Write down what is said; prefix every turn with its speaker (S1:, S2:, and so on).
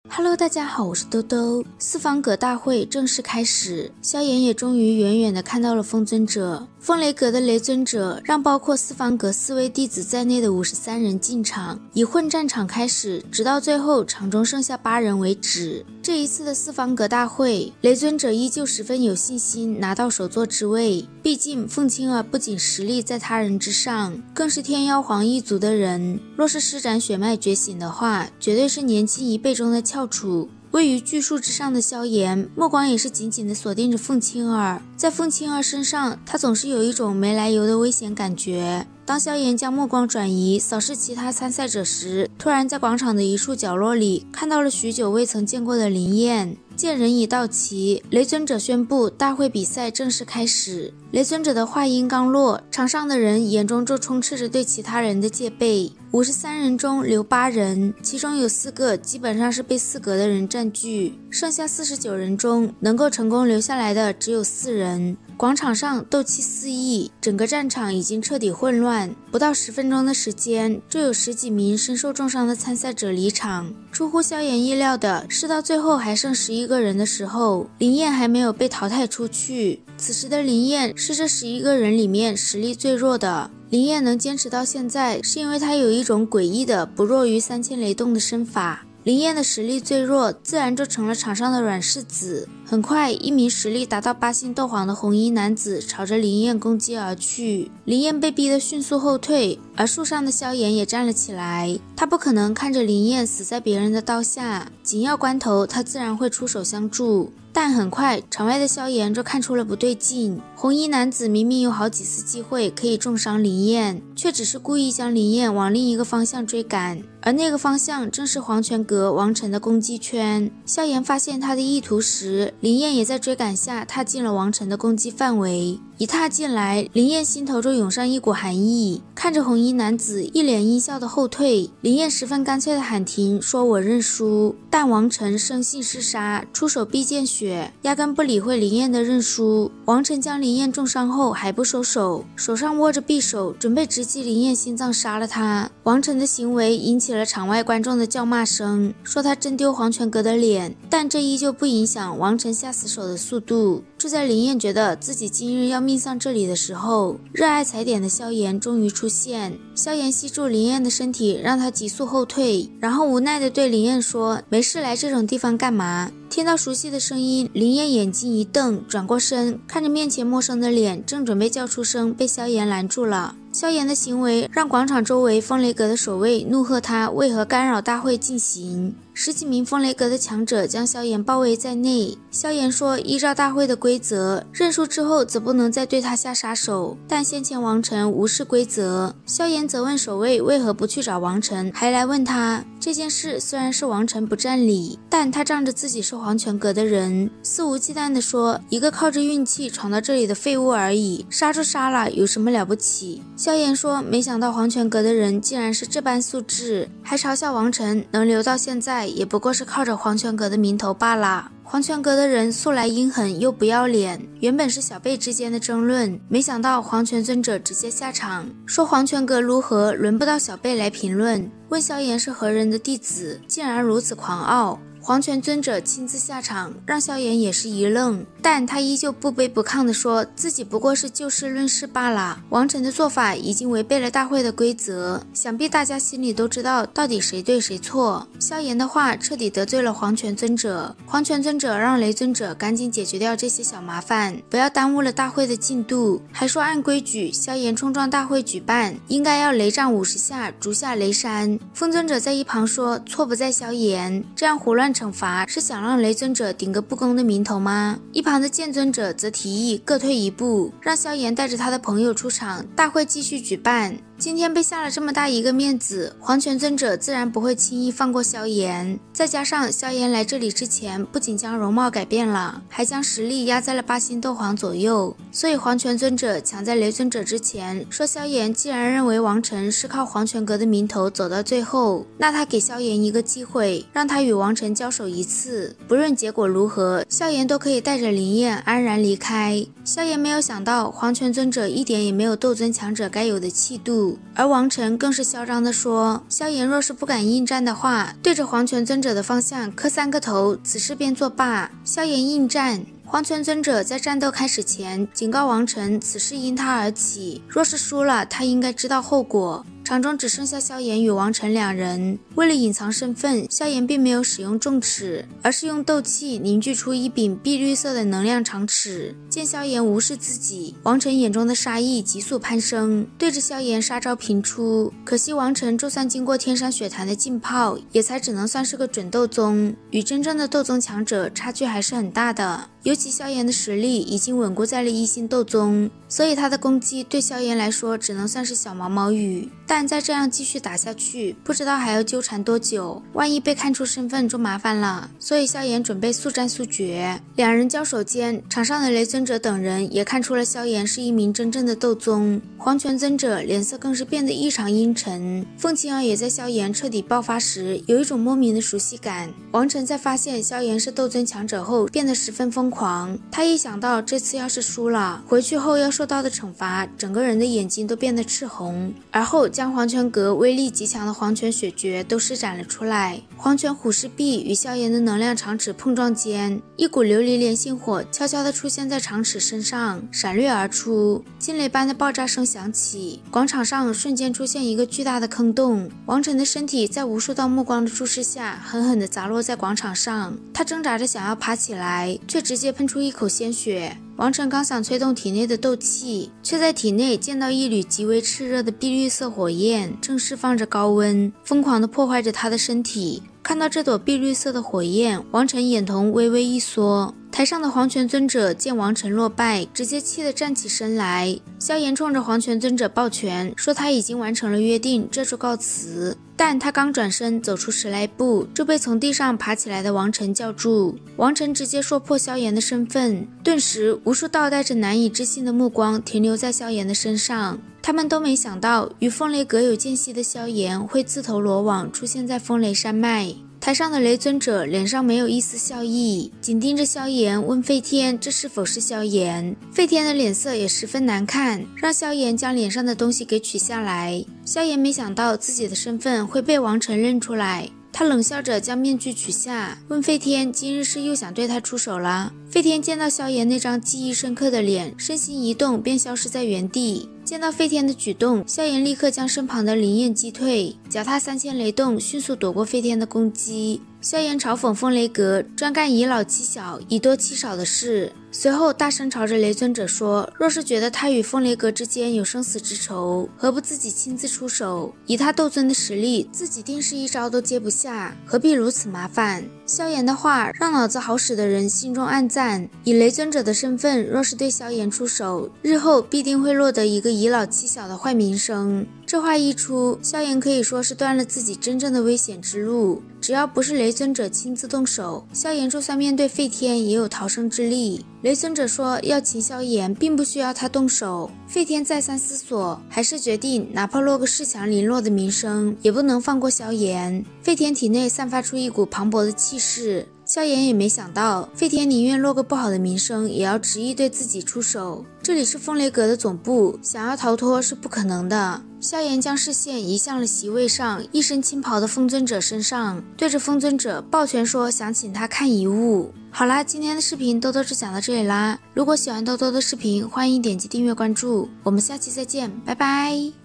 S1: Hello， 大家好，我是兜兜。四方阁大会正式开始，萧炎也终于远远地看到了风尊者。风雷阁的雷尊者让包括四方阁4位弟子在内的53人进场，以混战场开始，直到最后场中剩下8人为止。这一次的四方阁大会，雷尊者依旧十分有信心拿到首座之位。毕竟凤青儿不仅实力在他人之上，更是天妖皇一族的人，若是施展血脉觉醒的话，绝对是年轻一辈中的翘楚。位于巨树之上的萧炎，目光也是紧紧地锁定着凤青儿。在凤青儿身上，他总是有一种没来由的危险感觉。当萧炎将目光转移扫视其他参赛者时，突然在广场的一处角落里看到了许久未曾见过的林燕。见人已到齐，雷尊者宣布大会比赛正式开始。雷尊者的话音刚落，场上的人眼中就充斥着对其他人的戒备。53人中留8人，其中有4个基本上是被四阁的人占据，剩下49人中能够成功留下来的只有4人。广场上斗气四溢，整个战场已经彻底混乱。不到10分钟的时间，就有10几名身受重伤的参赛者离场。出乎萧炎意料的是，到最后还剩11个人的时候，林燕还没有被淘汰出去。此时的林燕是这11个人里面实力最弱的。林燕能坚持到现在，是因为她有一种诡异的不弱于3000雷动的身法。林燕的实力最弱，自然就成了场上的软柿子。很快，一名实力达到8星斗皇的红衣男子朝着林燕攻击而去。林燕被逼得迅速后退，而树上的萧炎也站了起来。他不可能看着林燕死在别人的刀下，紧要关头他自然会出手相助。但很快，场外的萧炎就看出了不对劲。红衣男子明明有好几次机会可以重伤林燕，却只是故意将林燕往另一个方向追赶，而那个方向正是黄泉阁王晨的攻击圈。萧炎发现他的意图时，林燕也在追赶下踏进了王晨的攻击范围。一踏进来，林燕心头就涌上一股寒意，看着红衣男子一脸阴笑的后退，林燕十分干脆的喊停，说我认输。但王晨生性嗜杀，出手必见血，压根不理会林燕的认输。王晨将林燕重伤后还不收手，手上握着匕首，准备直击林燕心脏杀了他。王晨的行为引起了场外观众的叫骂声，说他真丢黄泉阁的脸，但这依旧不影响王晨下死手的速度。就在林燕觉得自己今日要命丧这里的时候，热爱踩点的萧炎终于出现。萧炎吸住林燕的身体，让她急速后退，然后无奈地对林燕说，没事来这种地方干嘛？听到熟悉的声音，林燕眼睛一瞪，转过身看着面前陌生的脸，正准备叫出声，被萧炎拦住了。萧炎的行为让广场周围风雷阁的守卫怒喝他为何干扰大会进行。10几名风雷阁的强者将萧炎包围在内。萧炎说，依照大会的规则，认输之后则不能再对他下杀手，但先前王晨无视规则。萧炎责问守卫为何不去找王晨，还来问他。这件事虽然是王晨不占理，但他仗着自己是黄泉阁的人，肆无忌惮地说，一个靠着运气闯到这里的废物而已，杀就杀了，有什么了不起？萧炎说，没想到黄泉阁的人竟然是这般素质，还嘲笑王晨能留到现在也不过是靠着黄泉阁的名头罢了。黄泉阁的人素来阴狠又不要脸，原本是小辈之间的争论，没想到黄泉尊者直接下场，说黄泉阁如何轮不到小辈来评论，问萧炎是何人的弟子，竟然如此狂傲。黄泉尊者亲自下场，让萧炎也是一愣，但他依旧不卑不亢地说自己不过是就事论事罢了。王晨的做法已经违背了大会的规则，想必大家心里都知道到底谁对谁错。萧炎的话彻底得罪了黄泉尊者，黄泉尊者让雷尊者赶紧解决掉这些小麻烦，不要耽误了大会的进度，还说按规矩萧炎冲撞大会举办，应该要雷战50下，逐下雷山。风尊者在一旁说，错不在萧炎，这样胡乱惩罚是想让雷尊者顶个不公的名头吗？一旁的剑尊者则提议各退一步，让萧炎带着他的朋友出场，大会继续举办。今天被下了这么大一个面子，黄泉尊者自然不会轻易放过萧炎。再加上萧炎来这里之前不仅将容貌改变了，还将实力压在了8星斗皇左右，所以黄泉尊者抢在雷尊者之前说，萧炎既然认为王晨是靠黄泉阁的名头走到最后，那他给萧炎一个机会，让他与王晨交手一次，不论结果如何，萧炎都可以带着林燕安然离开。萧炎没有想到黄泉尊者一点也没有斗尊强者该有的气度，住。而王晨更是嚣张地说，萧炎若是不敢应战的话，对着黄泉尊者的方向磕3个头，此事便作罢。萧炎应战。黄泉尊者在战斗开始前警告王晨，此事因他而起，若是输了，他应该知道后果。场中只剩下萧炎与王晨2人。为了隐藏身份，萧炎并没有使用重尺，而是用斗气凝聚出一柄碧绿色的能量长尺。见萧炎无视自己，王晨眼中的杀意急速攀升，对着萧炎杀招频出。可惜王晨就算经过天山血潭的浸泡，也才只能算是个准斗宗，与真正的斗宗强者差距还是很大的。尤其萧炎的实力已经稳固在了1星斗宗，所以他的攻击对萧炎来说只能算是小毛毛雨。但再这样继续打下去，不知道还要纠缠多久，万一被看出身份就麻烦了。所以萧炎准备速战速决。2人交手间，场上的雷尊者等人也看出了萧炎是一名真正的斗宗。黄泉尊者脸色更是变得异常阴沉。凤青儿也在萧炎彻底爆发时有一种莫名的熟悉感。王晨在发现萧炎是斗尊强者后变得十分疯狂，他一想到这次要是输了，回去后要受到的惩罚，整个人的眼睛都变得赤红。而后将黄泉阁威力极强的黄泉血诀都施展了出来。黄泉虎视臂与萧炎的能量长尺碰撞间，一股琉璃莲心火悄悄地出现在长尺身上，闪掠而出。惊雷般的爆炸声响起，广场上瞬间出现一个巨大的坑洞。王晨的身体在无数道目光的注视下狠狠地砸落在广场上，他挣扎着想要爬起来，却直接喷出一口鲜血。王晨刚想催动体内的斗气，却在体内见到一缕极为炽热的碧绿色火焰，正释放着高温，疯狂地破坏着他的身体。看到这朵碧绿色的火焰，王晨眼瞳微微一缩。台上的黄泉尊者见王晨落败，直接气得站起身来。萧炎冲着黄泉尊者抱拳，说他已经完成了约定，这就告辞。但他刚转身走出10来步，就被从地上爬起来的王晨叫住。王晨直接说破萧炎的身份，顿时无数道带着难以置信的目光停留在萧炎的身上。他们都没想到，与风雷阁有间隙的萧炎会自投罗网，出现在风雷山脉。台上的雷尊者脸上没有一丝笑意，紧盯着萧炎问费天这是否是萧炎。费天的脸色也十分难看，让萧炎将脸上的东西给取下来。萧炎没想到自己的身份会被王晨认出来，他冷笑着将面具取下，问费天今日是又想对他出手了。费天见到萧炎那张记忆深刻的脸，身形一动便消失在原地。见到费天的举动，萧炎立刻将身旁的灵焰击退，脚踏3000雷动，迅速躲过费天的攻击。萧炎嘲讽风雷阁专干以老欺小、以多欺少的事，随后大声朝着雷尊者说，若是觉得他与风雷阁之间有生死之仇，何不自己亲自出手？以他斗尊的实力，自己定是一招都接不下，何必如此麻烦？萧炎的话让脑子好使的人心中暗赞，以雷尊者的身份，若是对萧炎出手，日后必定会落得一个以老欺小的坏名声。这话一出，萧炎可以说是断了自己真正的危险之路。只要不是雷尊者亲自动手，萧炎就算面对费天也有逃生之力。雷尊者说要擒萧炎并不需要他动手，费天再三思索，还是决定哪怕落个恃强凌弱的名声，也不能放过萧炎。费天体内散发出一股磅礴的气势，萧炎也没想到，费天宁愿落个不好的名声，也要执意对自己出手。这里是风雷阁的总部，想要逃脱是不可能的。萧炎将视线移向了席位上一身青袍的风尊者身上，对着风尊者抱拳说想请他看一物。好啦，今天的视频豆豆就讲到这里啦。如果喜欢豆豆的视频，欢迎点击订阅关注，我们下期再见，拜拜。